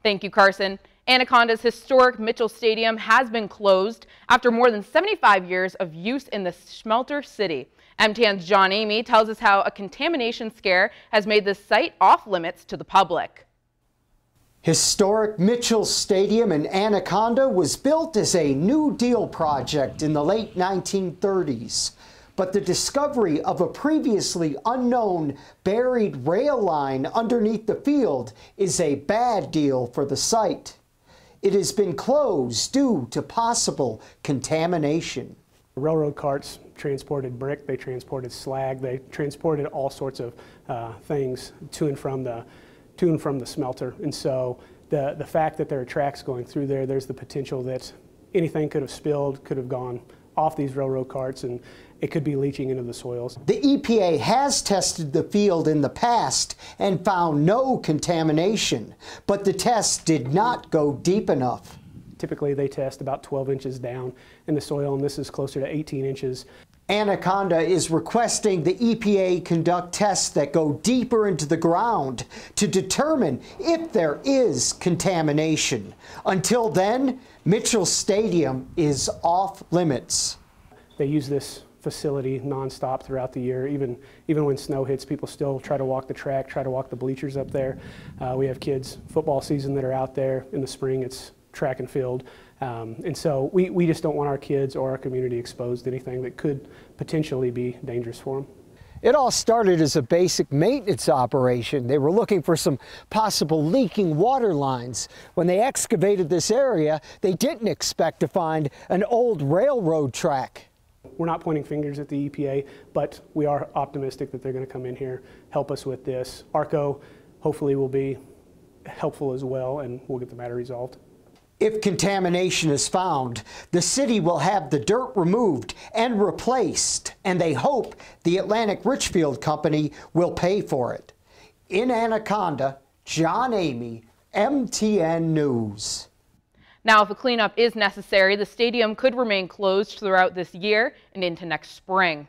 Thank you, Carson. Anaconda's historic Mitchell Stadium has been closed after more than 75 years of use in the smelter city. MTN's John Amy tells us how a contamination scare has made the site off limits to the public. Historic Mitchell Stadium in Anaconda was built as a New Deal project in the late 1930s. But the discovery of a previously unknown buried rail line underneath the field is a bad deal for the site. It has been closed due to possible contamination. Railroad carts transported brick, they transported slag, they transported all sorts of things to and from the smelter. And so the fact that there are tracks going through there, there's the potential that anything could have spilled, could have gone off these railroad carts, and it could be leaching into the soils. The EPA has tested the field in the past and found no contamination, but the test did not go deep enough. Typically they test about 12 inches down in the soil, and this is closer to 18 inches. Anaconda is requesting the EPA conduct tests that go deeper into the ground to determine if there is contamination. Until then, Mitchell Stadium is off limits. They use this facility nonstop throughout the year. Even when snow hits, people still try to walk the track, try to walk the bleachers up there. We have kids football season that are out there. In the spring, it's track and field. And so we just don't want our kids or our community exposed to anything that could potentially be dangerous for them. It all started as a basic maintenance operation. They were looking for some possible leaking water lines. When they excavated this area, they didn't expect to find an old railroad track. We're not pointing fingers at the EPA, but we are optimistic that they're going to come in here, help us with this. ARCO hopefully will be helpful as well, and we'll get the matter resolved. If contamination is found, the city will have the dirt removed and replaced, and they hope the Atlantic Richfield Company will pay for it. In Anaconda, John Amy, MTN News. Now, if a cleanup is necessary, the stadium could remain closed throughout this year and into next spring.